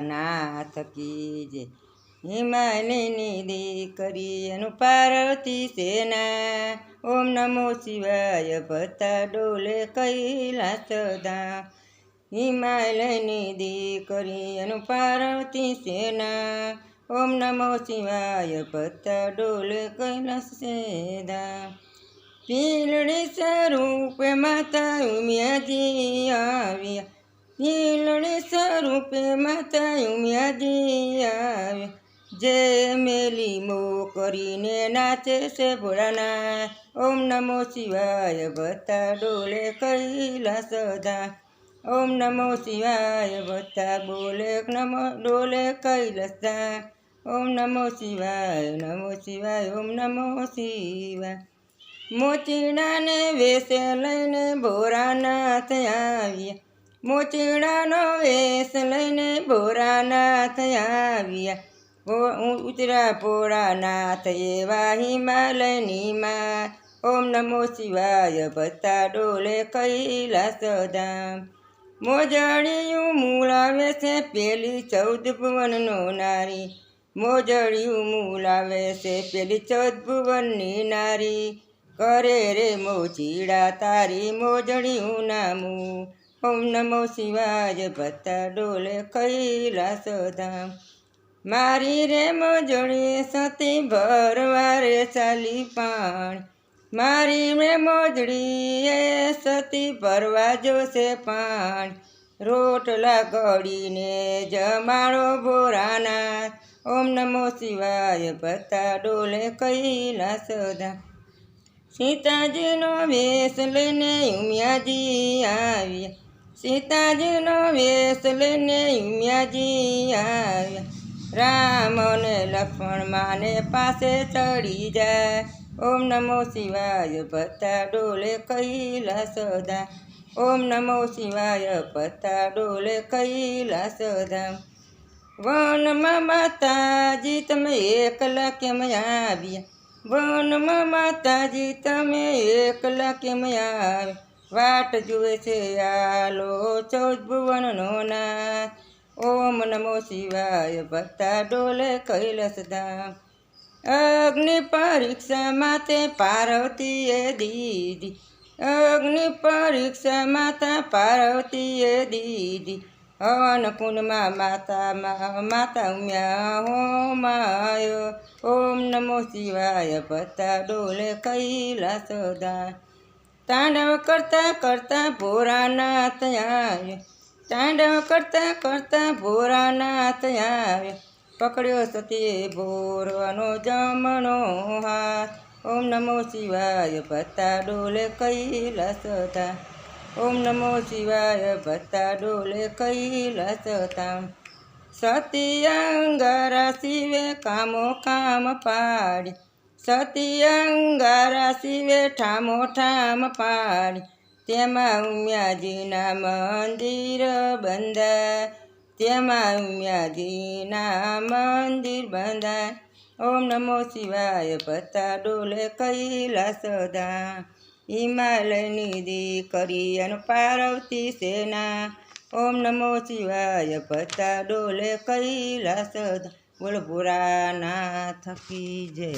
ભોળાનાથ કી જય। હિમાલયની દીકરી એનું પાર્વતી સેના, ઓમ નમો શિવાય ભતા ડોલે કૈલાસ ધામ। હિમાલયની દીકરી એનું પાર્વતી સેના, ઓમ નમો શિવાય ભતા ડોલે કૈલાસ ધામ। પીલડી સ્વરૂપે માતા ઉમિયાજી આવ્યા, પીલડી સ્વરૂપે માતા ઉમિયાજી આવ્યા। જે મેલી મો કરીને નાચે છે ભોળાનાથ, ઓમ નમો શિવાય ભતા ડોલે કૈલાસ ધામ। ઓમ નમો શિવાય ભતા ડોલે કૈલાસ ધામ। ઓમ નમો શિવાય ઓમ નમો શિવાય। મોચીડાને વેશે લઈને ભોળાનાથ આવ્યા, મોચીડાનો વેશ લઈને ભોળાનાથ આવ્યા। ઉતરા ભોળાનાથ એવા હિમાલયની માં, ઓમ નમો શિવાય ભતા ડોલે કૈલાસ ધામ। મોજડિયું મૂળાવે છે પેલી 14 ભુવનનો નારી, મોજડિયું મૂળાવે છે પેલી 14 ભુવનની નારી। કરે રે મોચીડા તારી મોજડિયું નામું, ઓમ નમો શિવાય ભતા ડોલે કૈલાસ ધામ। મારી રે મોજડી સતી ભરવા રે ચાલી પાણી, મારી રે મોજડી એ સતી ભરવા જોશે પાણી। રોટલા ઘડીને જમાડો ભોળાનાથ, ઓમ નમો શિવાય ભતા ડોલે કૈલાસ ધામ। સીતાજીનો વેશ લઈને ઉમિયાજી આવ્યા, સીતાજીનો વેશ લઈને ઉમિયાજી આવ્યા। રામ અને લક્ષ્મણ માને પાસે ચડી જાય, ઓમ નમો શિવાય ભતા ડોલે કૈલાસ ધામ। ઓમ નમો શિવાય ભતા ડોલે કૈલાસ ધામ। વનમાં માતાજી તમે એકલા કેમ આવ્યા, વનમાં માતાજી તમે એકલા કેમ આવ્યા। વાટ જુએ છે આલો 14 ભુવનનો નાથ, ઓમ નમો શિવાય ભતા ડોલે કૈલાસ ધામ। અગ્નિ પરીક્ષા માતે પાર્વતીએ દીધી, અગ્નિ પરીક્ષા માતા પાર્વતીએ દીધી। હવન કુંડમાં માતા ઉમ્યા હોમાયો, ઓમ નમો શિવાય ભતા ડોલે કૈલાસ ધામ। તાંડવ કરતા કરતા ભોળાનાથ આવ્યા, તાંડવ કરતા કરતા ભોળાનાથ આવ્યા। પકડ્યો સતીએ ભોરવાનો જમણો હાથ, ઓમ નમો શિવાય ભતા ડોલે કૈલાસ ધામ। ઓમ નમો શિવાય ભતા ડોલે કૈલાસ ધામ। સતી અંગારા શિવે કામો કામ પાડી, સતી અંગારા શિવે ઠામો ઠામ પાડી। તેમાં ઉમિયાજીના મંદિર બંધાય, તેમાં ઉમિયાજીના મંદિર બંધાય। ઓમ નમો શિવાય ભતા ડોલે કૈલાસ ધામ। હિમાલયની દીકરી એનું પાર્વતી સેના, ઓમ નમો શિવાય ભતા ડોલે કૈલાસ ધામ। બોલ ભોળાનાથ કી જય।